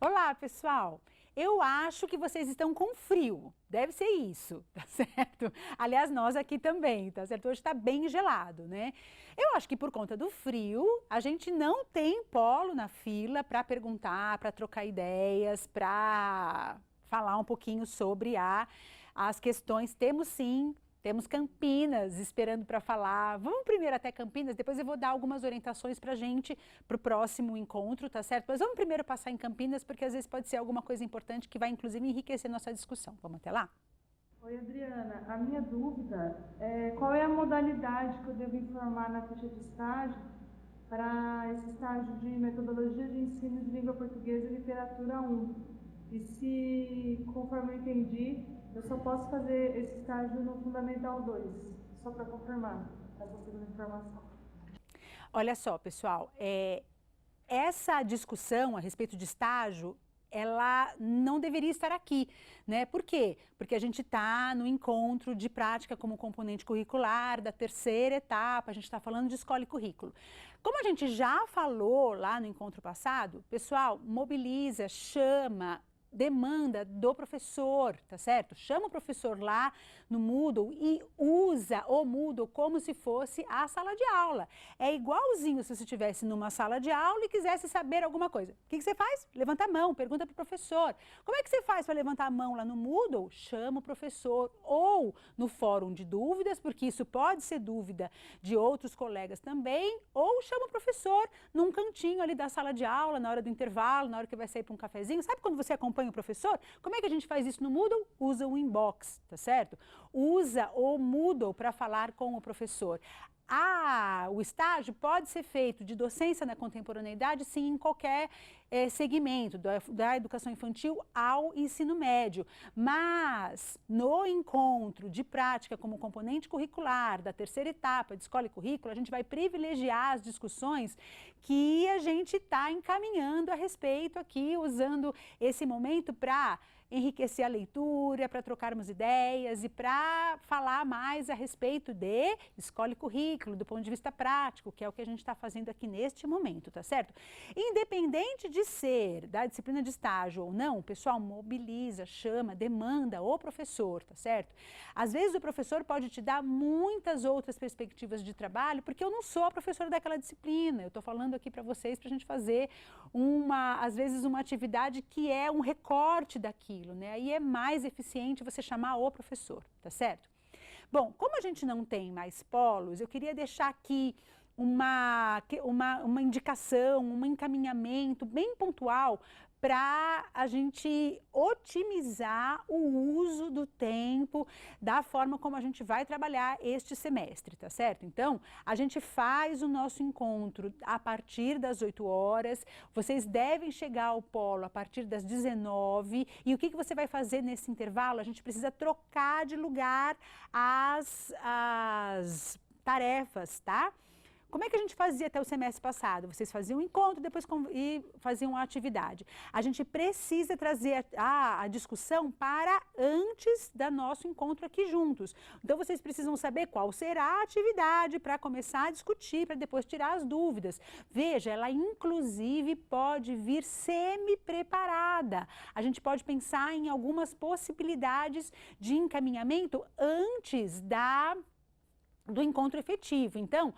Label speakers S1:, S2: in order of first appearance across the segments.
S1: Olá, pessoal! Eu acho que vocês estão com frio, deve ser isso, tá certo? Aliás, nós aqui também, tá certo? Hoje tá bem gelado, né? Eu acho que por conta do frio, a gente não tem polo na fila para perguntar, para trocar ideias, para falar um pouquinho sobre as questões. Temos sim. Temos Campinas esperando para falar. Vamos primeiro até Campinas, depois eu vou dar algumas orientações para a gente, para o próximo encontro, tá certo? Mas vamos primeiro passar em Campinas, porque às vezes pode ser alguma coisa importante que vai, inclusive, enriquecer nossa discussão. Vamos até lá?
S2: Oi, Adriana. A minha dúvida é qual é a modalidade que eu devo informar na ficha de estágio para esse estágio de metodologia de ensino de língua portuguesa e literatura 1. E se, conforme eu entendi, eu só posso fazer esse estágio no Fundamental 2, só para confirmar essa segunda informação.
S1: Olha só, pessoal, essa discussão a respeito de estágio, ela não deveria estar aqui, né? Por quê? Porque a gente está no encontro de prática como componente curricular da terceira etapa, a gente está falando de escola e currículo. Como a gente já falou lá no encontro passado, pessoal, mobiliza, chama, demanda do professor, tá certo? Chama o professor lá no Moodle e usa o Moodle como se fosse a sala de aula. É igualzinho se você estivesse numa sala de aula e quisesse saber alguma coisa. O que você faz? Levanta a mão, pergunta para o professor. Como é que você faz para levantar a mão lá no Moodle? Chama o professor. Ou no fórum de dúvidas, porque isso pode ser dúvida de outros colegas também, ou chama o professor num cantinho ali da sala de aula, na hora do intervalo, na hora que vai sair para um cafezinho. Sabe quando você acompanha o professor? Como é que a gente faz isso no Moodle? Usa o inbox, tá certo? Usa o Moodle para falar com o professor. O estágio pode ser feito de docência na contemporaneidade, sim, em qualquer segmento, da educação infantil ao ensino médio. Mas, no encontro de prática como componente curricular da terceira etapa de escola e currículo, a gente vai privilegiar as discussões que a gente está encaminhando a respeito aqui, usando esse momento para enriquecer a leitura, para trocarmos ideias e para falar mais a respeito de escola e currículo, do ponto de vista prático, que é o que a gente está fazendo aqui neste momento, tá certo? Independente de ser da disciplina de estágio ou não, o pessoal mobiliza, chama, demanda o professor, tá certo? Às vezes o professor pode te dar muitas outras perspectivas de trabalho, porque eu não sou a professora daquela disciplina, eu estou falando aqui para vocês para a gente fazer às vezes uma atividade que é um recorte daquilo, né? Aí é mais eficiente você chamar o professor, tá certo? Bom, como a gente não tem mais polos, eu queria deixar aqui uma indicação, um encaminhamento bem pontual para a gente otimizar o uso do tempo da forma como a gente vai trabalhar este semestre, tá certo? Então, a gente faz o nosso encontro a partir das 8 horas, vocês devem chegar ao polo a partir das 19, e o que você vai fazer nesse intervalo? A gente precisa trocar de lugar as tarefas, tá? Como é que a gente fazia até o semestre passado? Vocês faziam um encontro depois e faziam uma atividade. A gente precisa trazer a discussão para antes do nosso encontro aqui juntos. Então, vocês precisam saber qual será a atividade para começar a discutir, para depois tirar as dúvidas. Veja, ela inclusive pode vir semi-preparada. A gente pode pensar em algumas possibilidades de encaminhamento antes do encontro efetivo. Então,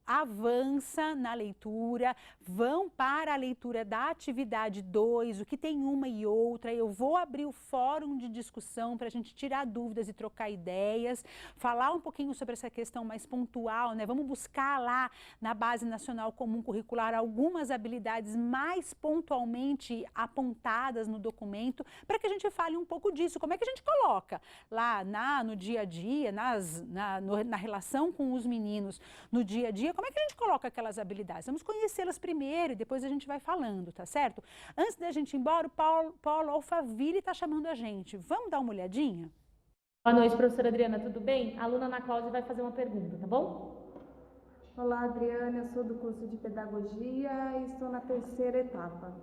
S1: avança na leitura, vão para a leitura da atividade 2, o que tem uma e outra. Eu vou abrir o fórum de discussão para a gente tirar dúvidas e trocar ideias, falar um pouquinho sobre essa questão mais pontual, né? Vamos buscar lá na Base Nacional Comum Curricular algumas habilidades mais pontualmente apontadas no documento, para que a gente fale um pouco disso. Como é que a gente coloca lá no dia a dia, na relação com os meninos, no dia a dia, como é que a gente coloca aquelas habilidades? Vamos conhecê-las primeiro e depois a gente vai falando, tá certo? Antes da gente ir embora, o Paulo Alfaville está chamando a gente. Vamos dar uma olhadinha?
S3: Boa noite, professora Adriana, tudo bem? A aluna Ana Cláudia vai fazer uma pergunta, tá bom?
S2: Olá, Adriana, eu sou do curso de Pedagogia e estou na terceira etapa.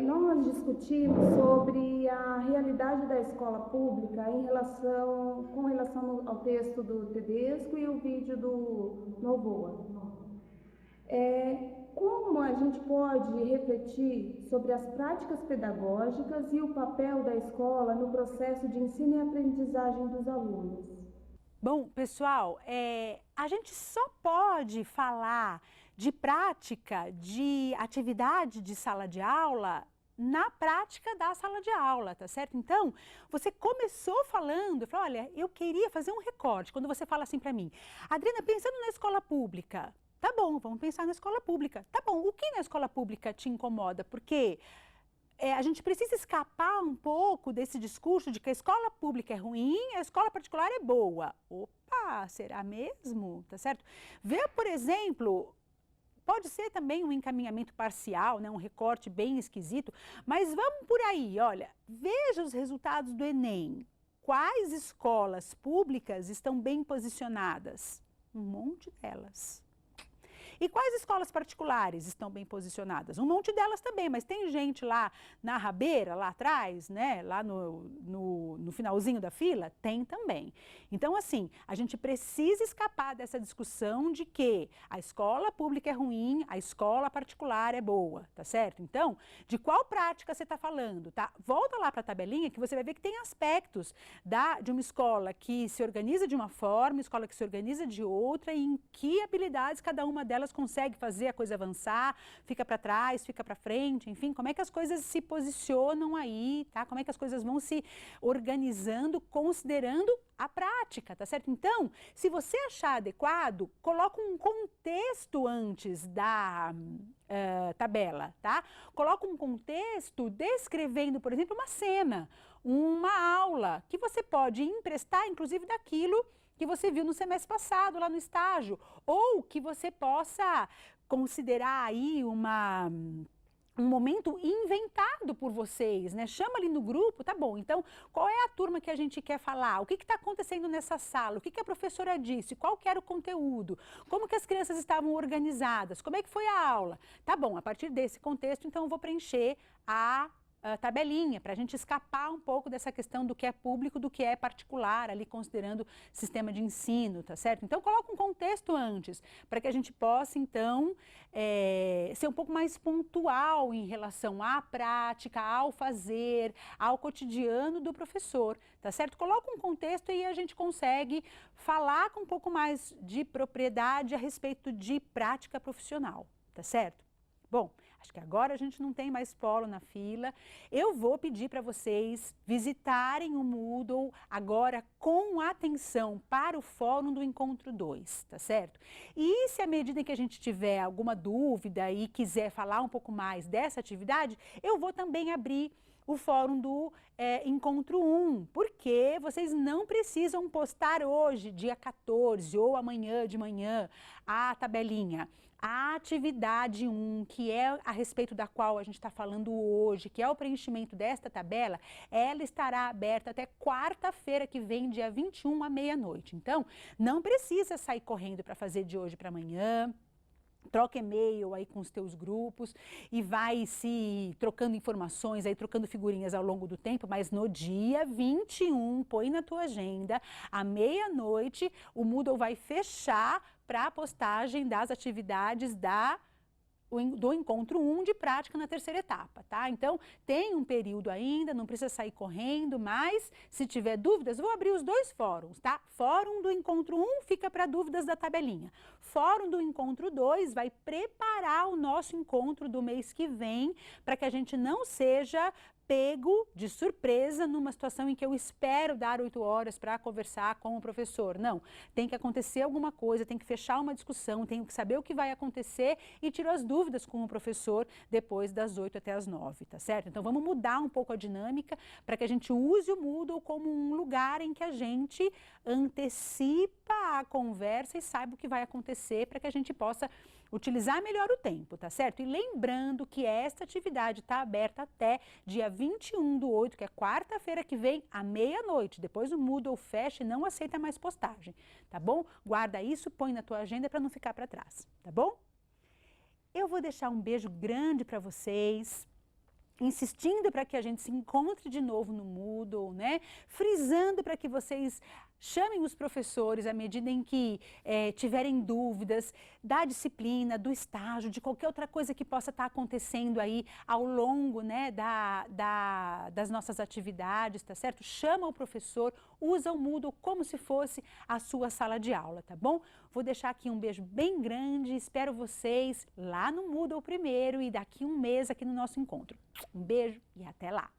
S2: Nós discutimos sobre a realidade da escola pública com relação ao texto do Tedesco e o vídeo do Novoa. como a gente pode refletir sobre as práticas pedagógicas e o papel da escola no processo de ensino e aprendizagem dos alunos?
S1: Bom, pessoal, a gente só pode falar de prática, de atividade de sala de aula na prática da sala de aula, tá certo? Então, você começou falando, falou, olha, eu queria fazer um recorte, quando você fala assim para mim, Adriana, pensando na escola pública, tá bom, vamos pensar na escola pública, tá bom, o que na escola pública te incomoda? Porque a gente precisa escapar um pouco desse discurso de que a escola pública é ruim, a escola particular é boa. Opa, será mesmo? Tá certo? Vê, por exemplo, pode ser também um encaminhamento parcial, né, um recorte bem esquisito, mas vamos por aí, olha, veja os resultados do Enem. Quais escolas públicas estão bem posicionadas? Um monte delas. E quais escolas particulares estão bem posicionadas? Um monte delas também, mas tem gente lá na rabeira, lá atrás, né? Lá no finalzinho da fila? Tem também. Então, assim, a gente precisa escapar dessa discussão de que a escola pública é ruim, a escola particular é boa, tá certo? Então, de qual prática você está falando, tá? Volta lá para a tabelinha que você vai ver que tem aspectos de uma escola que se organiza de uma forma, escola que se organiza de outra e em que habilidades cada uma delas consegue fazer a coisa avançar, fica para trás, fica para frente, enfim, como é que as coisas se posicionam aí, tá? Como é que as coisas vão se organizando, considerando a prática, tá certo? Então, se você achar adequado, coloca um contexto antes da tabela, tá? Coloca um contexto descrevendo, por exemplo, uma cena, uma aula, que você pode emprestar, inclusive, daquilo que você viu no semestre passado, lá no estágio, ou que você possa considerar aí um momento inventado por vocês, né? Chama ali no grupo, tá bom, então qual é a turma que a gente quer falar? O que está acontecendo nessa sala? O que a professora disse? Qual que era o conteúdo? Como que as crianças estavam organizadas? Como é que foi a aula? Tá bom, a partir desse contexto, então eu vou preencher a tabelinha, para a gente escapar um pouco dessa questão do que é público, do que é particular, ali considerando sistema de ensino, tá certo? Então, coloca um contexto antes, para que a gente possa, então, ser um pouco mais pontual em relação à prática, ao fazer, ao cotidiano do professor, tá certo? Coloca um contexto e a gente consegue falar com um pouco mais de propriedade a respeito de prática profissional, tá certo? Bom, acho que agora a gente não tem mais polo na fila. Eu vou pedir para vocês visitarem o Moodle agora com atenção para o Fórum do Encontro 2, tá certo? E se à medida que a gente tiver alguma dúvida e quiser falar um pouco mais dessa atividade, eu vou também abrir o Fórum do Encontro 1, porque vocês não precisam postar hoje, dia 14, ou amanhã de manhã, a tabelinha. A atividade 1, que é a respeito da qual a gente está falando hoje, que é o preenchimento desta tabela, ela estará aberta até quarta-feira que vem, dia 21, à meia-noite. Então, não precisa sair correndo para fazer de hoje para amanhã. Troca e-mail aí com os teus grupos e vai se trocando informações, aí trocando figurinhas ao longo do tempo, mas no dia 21, põe na tua agenda, à meia-noite, o Moodle vai fechar para a postagem das atividades do encontro 1 de prática na terceira etapa, tá? Então, tem um período ainda, não precisa sair correndo, mas se tiver dúvidas, vou abrir os dois fóruns, tá? Fórum do encontro 1 fica para dúvidas da tabelinha. Fórum do encontro 2 vai preparar o nosso encontro do mês que vem, para que a gente não seja pego de surpresa numa situação em que eu espero dar 8 horas para conversar com o professor. Não, tem que acontecer alguma coisa, tem que fechar uma discussão, tenho que saber o que vai acontecer e tiro as dúvidas com o professor depois das 8 até as 9, tá certo? Então vamos mudar um pouco a dinâmica para que a gente use o Moodle como um lugar em que a gente antecipa a conversa e saiba o que vai acontecer para que a gente possa utilizar melhor o tempo, tá certo? E lembrando que esta atividade está aberta até dia 21/8, que é quarta-feira que vem, à meia-noite. Depois o Moodle fecha e não aceita mais postagem, tá bom? Guarda isso, põe na tua agenda para não ficar para trás, tá bom? Eu vou deixar um beijo grande para vocês. insistindo para que a gente se encontre de novo no Moodle, né? Frisando para que vocês chamem os professores à medida em que tiverem dúvidas da disciplina, do estágio, de qualquer outra coisa que possa estar acontecendo aí ao longo, né, das nossas atividades, tá certo? Chama o professor, usa o Moodle como se fosse a sua sala de aula, tá bom? Vou deixar aqui um beijo bem grande, espero vocês lá no Moodle primeiro e daqui um mês aqui no nosso encontro. Um beijo e até lá!